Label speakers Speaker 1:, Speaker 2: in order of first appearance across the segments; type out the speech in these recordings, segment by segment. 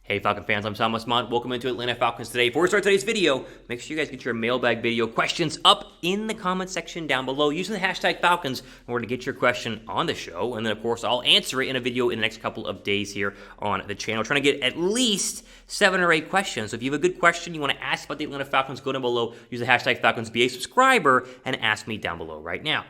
Speaker 1: Hey Falcon fans, I'm Thomas Mott. Welcome into Atlanta Falcons Today. Before we start today's video, make sure you guys get your mailbag video questions up in the comment section down below. Using the hashtag Falcons in order to get your question on the show. And then, of course, I'll answer it in a video in the next couple of days here on the channel. Trying to get at least 7 or 8 questions. So if you have a good question you want to ask about the Atlanta Falcons, go down below. Use the hashtag Falcons. Be a subscriber and ask me down below right now.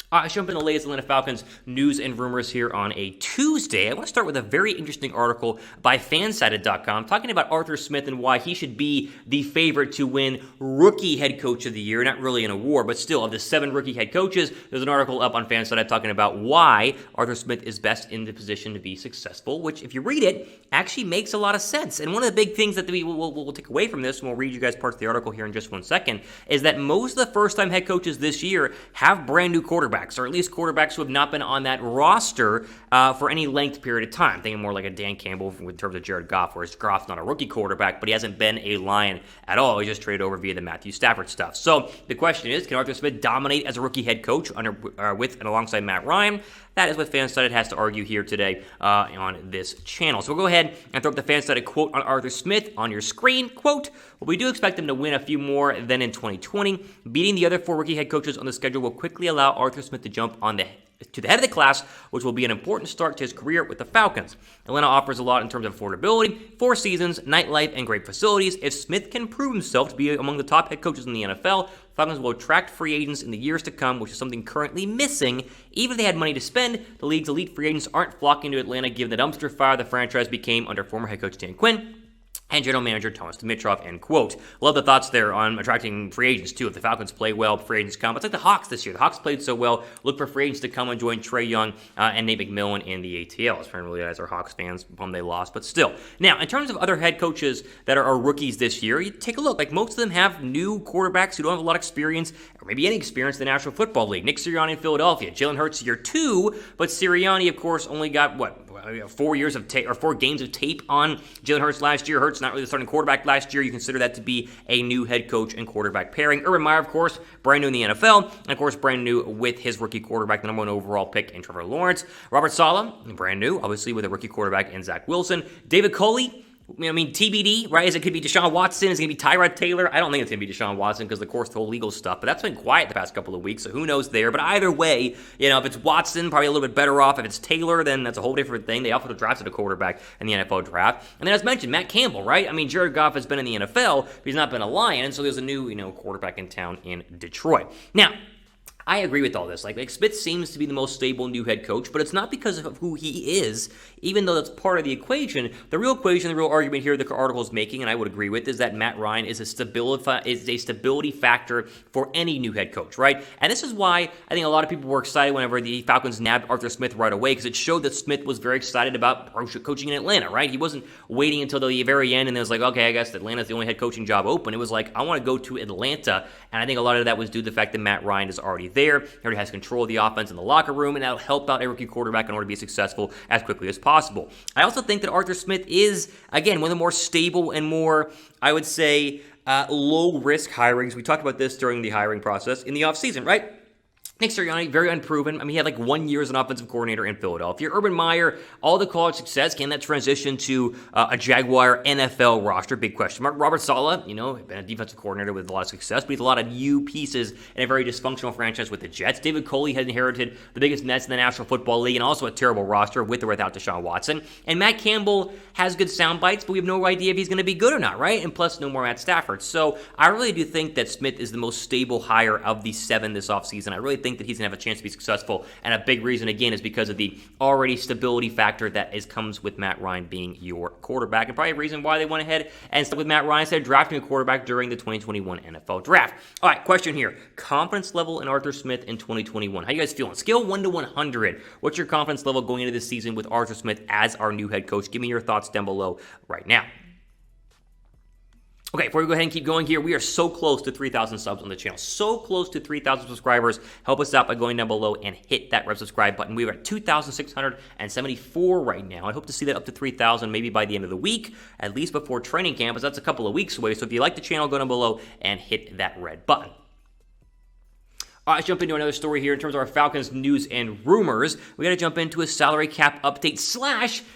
Speaker 1: All right, let's jump into the latest Atlanta Falcons news and rumors here on a Tuesday. I want to start with a very interesting article by Fansided.com talking about Arthur Smith and why he should be the favorite to win Rookie Head Coach of the Year. Not really an award, but still, of the 7 rookie head coaches, there's an article up on Fansided talking about why Arthur Smith is best in the position to be successful, which, if you read it, actually makes a lot of sense. And one of the big things that we'll take away from this, and we'll read you guys parts of the article here in just 1 second, is that most of the first-time head coaches this year have brand new quarterbacks, or at least quarterbacks who have not been on that roster for any length period of time. Thinking more like a Dan Campbell in terms of Jared Goff, whereas Goff's not a rookie quarterback, but he hasn't been a Lion at all. He just traded over via the Matthew Stafford stuff. So the question is, can Arthur Smith dominate as a rookie head coach with and alongside Matt Ryan? That is what Fansided has to argue here today on this channel. So we'll go ahead and throw up the Fansided quote on Arthur Smith on your screen. Quote, "Well, we do expect him to win a few more than in 2020. Beating the other 4 rookie head coaches on the schedule will quickly allow Arthur Smith to jump to the head of the class, which will be an important start to his career with the Falcons. Atlanta offers a lot in terms of affordability, 4 seasons, nightlife, and great facilities. If Smith can prove himself to be among the top head coaches in the NFL, Falcons will attract free agents in the years to come, which is something currently missing. Even if they had money to spend, the league's elite free agents aren't flocking to Atlanta given the dumpster fire the franchise became under former head coach Dan Quinn and general manager Thomas Mott," end quote. Love the thoughts there on attracting free agents, too. If the Falcons play well, free agents come. It's like the Hawks this year. The Hawks played so well. Look for free agents to come and join Trey Young and Nate McMillan in the ATL. As friendly as our Hawks fans, bummed they lost, but still. Now, in terms of other head coaches that are rookies this year, you take a look. Like, most of them have new quarterbacks who don't have a lot of experience, or maybe any experience in the National Football League. Nick Sirianni in Philadelphia. Jalen Hurts year 2, but Sirianni, of course, only got, 4 years of tape, or 4 games of tape on Jalen Hurts last year. Hurts not really the starting quarterback last year. You consider that to be a new head coach and quarterback pairing. Urban Meyer, of course, brand new in the NFL, and of course, brand new with his rookie quarterback, the #1 overall pick in Trevor Lawrence. Robert Saleh, brand new, obviously, with a rookie quarterback in Zach Wilson. David Culley, TBD, right? Is it going to be Deshaun Watson? Is it going to be Tyrod Taylor? I don't think it's going to be Deshaun Watson because, of course, the whole legal stuff. But that's been quiet the past couple of weeks, so who knows there. But either way, if it's Watson, probably a little bit better off. If it's Taylor, then that's a whole different thing. They also drafted a quarterback in the NFL draft. And then, as mentioned, Matt Campbell, right? Jared Goff has been in the NFL, but he's not been a Lion, and so there's a new, quarterback in town in Detroit. Now, I agree with all this. Like Smith seems to be the most stable new head coach, but it's not because of who he is, even though that's part of the equation. The real argument here the article is making, and I would agree with, is that Matt Ryan is a stability factor for any new head coach, right? And this is why I think a lot of people were excited whenever the Falcons nabbed Arthur Smith right away, because it showed that Smith was very excited about coaching in Atlanta, right? He wasn't waiting until the very end and it was like, okay, I guess Atlanta's the only head coaching job open. It was like, I want to go to Atlanta, and I think a lot of that was due to the fact that Matt Ryan is already there. He already has control of the offense in the locker room, and that'll help out a rookie quarterback in order to be successful as quickly as possible. I also think that Arthur Smith is, again, one of the more stable and more, I would say, low-risk hirings. We talked about this during the hiring process in the offseason, right? Nick Sirianni, very unproven. He had 1 year as an offensive coordinator in Philadelphia. Urban Meyer, all the college success. Can that transition to a Jaguar NFL roster? Big question mark. Robert Saleh, been a defensive coordinator with a lot of success, but he's a lot of new pieces in a very dysfunctional franchise with the Jets. David Culley had inherited the biggest mess in the National Football League and also a terrible roster with or without Deshaun Watson. And Matt Campbell has good sound bites, but we have no idea if he's going to be good or not, right? And plus, no more Matt Stafford. So I really do think that Smith is the most stable hire of the 7 this offseason. I really think that he's going to have a chance to be successful, and a big reason, again, is because of the already stability factor that comes with Matt Ryan being your quarterback, and probably a reason why they went ahead and stuck with Matt Ryan instead of drafting a quarterback during the 2021 NFL Draft. All right, question here. Confidence level in Arthur Smith in 2021. How you guys feeling? Scale 1 to 100. What's your confidence level going into this season with Arthur Smith as our new head coach? Give me your thoughts down below right now. Okay, before we go ahead and keep going here, we are so close to 3,000 subs on the channel. So close to 3,000 subscribers. Help us out by going down below and hit that red subscribe button. We are at 2,674 right now. I hope to see that up to 3,000 maybe by the end of the week, at least before training camp, as that's a couple of weeks away. So if you like the channel, go down below and hit that red button. All right, let's jump into another story here in terms of our Falcons news and rumors. We got to jump into a salary cap update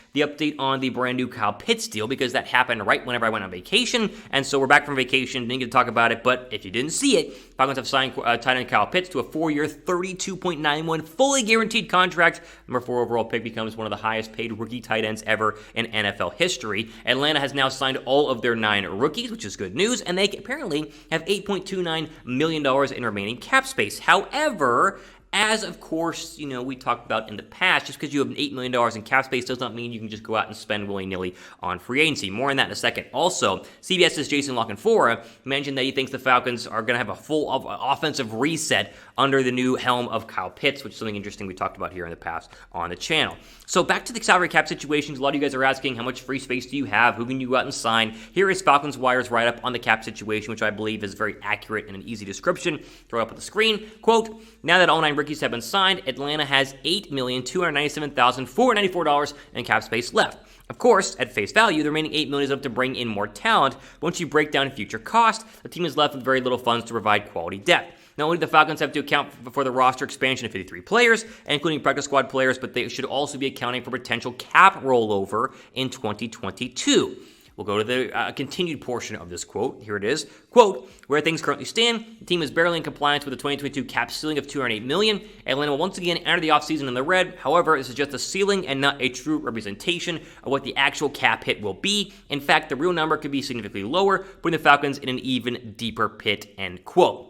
Speaker 1: / the update on the brand new Kyle Pitts deal, because that happened right whenever I went on vacation. And so we're back from vacation, didn't get to talk about it. But if you didn't see it, Falcons have signed tight end Kyle Pitts to a 4-year, $32.91 fully guaranteed contract. Number 4 overall pick, becomes one of the highest paid rookie tight ends ever in NFL history. Atlanta has now signed all of their 9 rookies, which is good news. And they apparently have $8.29 million in remaining cap space. However, as of course, we talked about in the past, just because you have $8 million in cap space does not mean you can just go out and spend willy-nilly on free agency. More on that in a second. Also, CBS's Jason La Canfora mentioned that he thinks the Falcons are going to have a full offensive reset under the new helm of Kyle Pitts, which is something interesting we talked about here in the past on the channel. So back to the salary cap situations. A lot of you guys are asking, how much free space do you have? Who can you go out and sign? Here is Falcons Wire's write-up on the cap situation, which I believe is very accurate and an easy description. Throw it up on the screen. Quote, now that all 9 rookies have been signed, Atlanta has $8,297,494 in cap space left. Of course, at face value, the remaining $8 million is up to bring in more talent. Once you break down future costs, the team is left with very little funds to provide quality depth. Not only do the Falcons have to account for the roster expansion of 53 players, including practice squad players, but they should also be accounting for potential cap rollover in 2022. We'll go to the continued portion of this quote. Here it is. Quote, where things currently stand, the team is barely in compliance with the 2022 cap ceiling of $208 million. Atlanta will once again enter the offseason in the red. However, this is just a ceiling and not a true representation of what the actual cap hit will be. In fact, the real number could be significantly lower, putting the Falcons in an even deeper pit, end quote.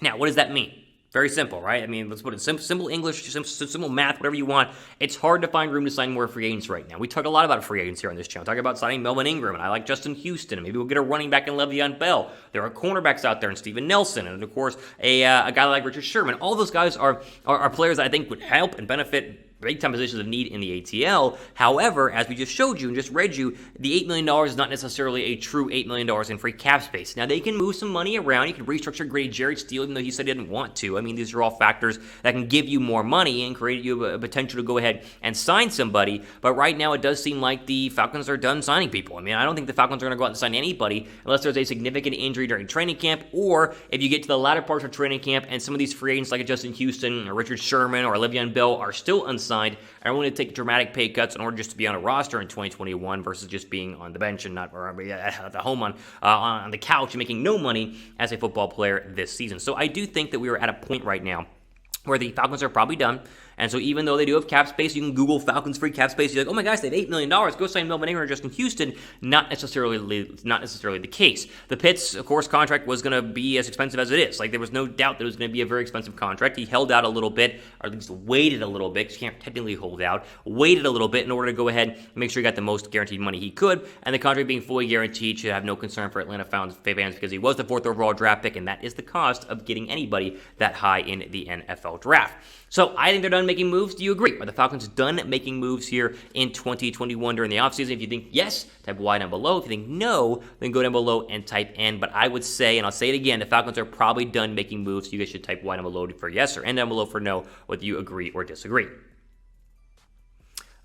Speaker 1: Now, what does that mean? Very simple, right? I mean, let's put it simple English, simple math, whatever you want. It's hard to find room to sign more free agents right now. We talk a lot about free agents here on this channel. Talk about signing Melvin Ingram, and I like Justin Houston, and maybe we'll get a running back in Le'Veon Bell. There are cornerbacks out there, and Steven Nelson, and of course, a guy like Richard Sherman. All those guys are players that I think would help and benefit big-time positions of need in the ATL. However, as we just showed you and just read you, the $8 million is not necessarily a true $8 million in free cap space. Now, they can move some money around. You can restructure Grady Jarrett's deal, even though he said he didn't want to. I mean, these are all factors that can give you more money and create you a potential to go ahead and sign somebody. But right now, it does seem like the Falcons are done signing people. I mean, I don't think the Falcons are going to go out and sign anybody unless there's a significant injury during training camp, or if you get to the latter parts of training camp and some of these free agents like a Justin Houston or Richard Sherman or Le'Veon Bell are still unsigned, are willing to take dramatic pay cuts in order just to be on a roster in 2021 versus just being on the bench and not at the home on the couch and making no money as a football player this season. So I do think that we are at a point right now where the Falcons are probably done. And so even though they do have cap space, you can Google Falcons free cap space. You're like, oh my gosh, they have $8 million. Go sign Melvin Ingram or Justin Houston. Not necessarily the case. The Pitts, of course, contract was going to be as expensive as it is. Like, there was no doubt that it was going to be a very expensive contract. He held out a little bit, or at least waited a little bit, because you can't technically hold out. Waited a little bit in order to go ahead and make sure he got the most guaranteed money he could. And the contract being fully guaranteed should have no concern for Atlanta fans, because he was the 4th overall draft pick, and that is the cost of getting anybody that high in the NFL draft. So I think they're done making moves. Do you agree? Are the Falcons done making moves here in 2021 during the offseason? If you think yes, type Y down below. If you think no, then go down below and type N. But I would say, and I'll say it again, the Falcons are probably done making moves. You guys should type Y down below for yes or N down below for no, whether you agree or disagree.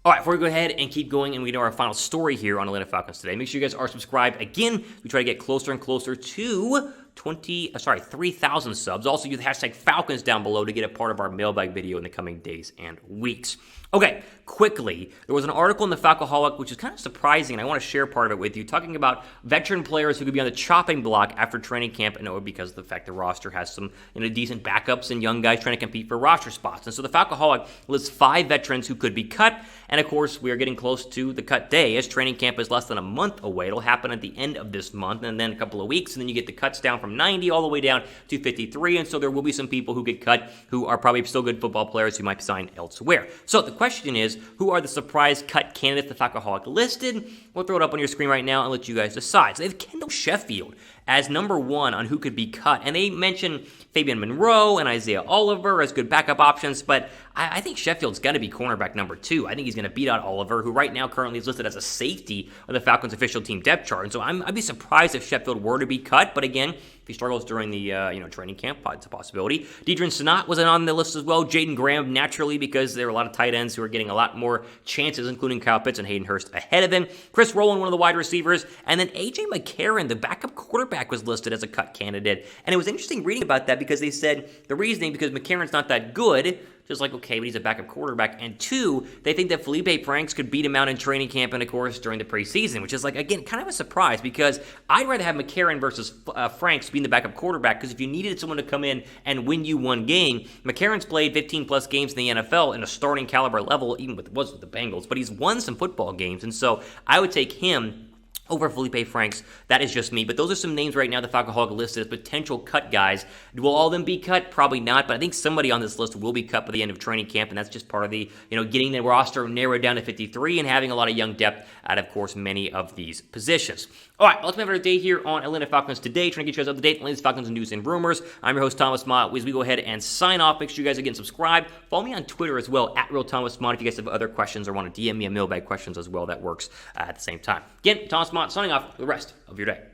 Speaker 1: All right, before we go ahead and keep going and we know our final story here on Atlanta Falcons Today, make sure you guys are subscribed. Again, we try to get closer and closer to 3,000 subs. Also, use the hashtag Falcons down below to get a part of our mailbag video in the coming days and weeks. Okay, quickly, there was an article in the Falcoholic, which is kind of surprising, and I want to share part of it with you, talking about veteran players who could be on the chopping block after training camp, and because of the fact the roster has some decent backups and young guys trying to compete for roster spots. And so the Falcoholic lists 5 veterans who could be cut, and of course, we are getting close to the cut day, as training camp is less than a month away. It'll happen at the end of this month, and then a couple of weeks, and then you get the cuts down from 90 all the way down to 53, and so there will be some people who get cut who are probably still good football players who might be signed elsewhere. So the question is, who are the surprise cut candidates the Falcoholic listed? We'll throw it up on your screen right now and let you guys decide. So they have Kendall Sheffield as number 1 on who could be cut, and they mention Fabian Monroe and Isaiah Oliver as good backup options, but I think Sheffield's got to be cornerback number 2. I think he's going to beat out Oliver, who right now currently is listed as a safety on the Falcons official team depth chart, and so I'd be surprised if Sheffield were to be cut, but again, If he struggles during the training camp, it's a possibility. Deidrin Sanat wasn't on the list as well. Jaden Graham, naturally, because there were a lot of tight ends who are getting a lot more chances, including Kyle Pitts and Hayden Hurst ahead of him. Chris Rowland, one of the wide receivers. And then A.J. McCarron, the backup quarterback, was listed as a cut candidate. And it was interesting reading about that because they said the reasoning, because McCarron's not that good, just like, okay, but he's a backup quarterback. And two, they think that Felipe Franks could beat him out in training camp and, of course, during the preseason, which is, like, again, kind of a surprise because I'd rather have McCarron versus Franks being the backup quarterback because if you needed someone to come in and win you one game, McCarron's played 15-plus games in the NFL in a starting caliber level, even with the Bengals, but he's won some football games. And so I would take him over Felipe Franks. That is just me. But those are some names right now the Falcaholic listed as potential cut guys. Will all of them be cut? Probably not. But I think somebody on this list will be cut by the end of training camp. And that's just part of the, getting the roster narrowed down to 53 and having a lot of young depth at, of course, many of these positions. All right, let's have our day here on Atlanta Falcons Today, trying to get you guys up to date on the latest Falcons news and rumors. I'm your host, Thomas Mott. As we go ahead and sign off, make sure you guys are getting subscribed. Follow me on Twitter as well, @RealThomasMott. If you guys have other questions or want to DM me a mailbag questions as well, that works at the same time. Again, Thomas Mott signing off for the rest of your day.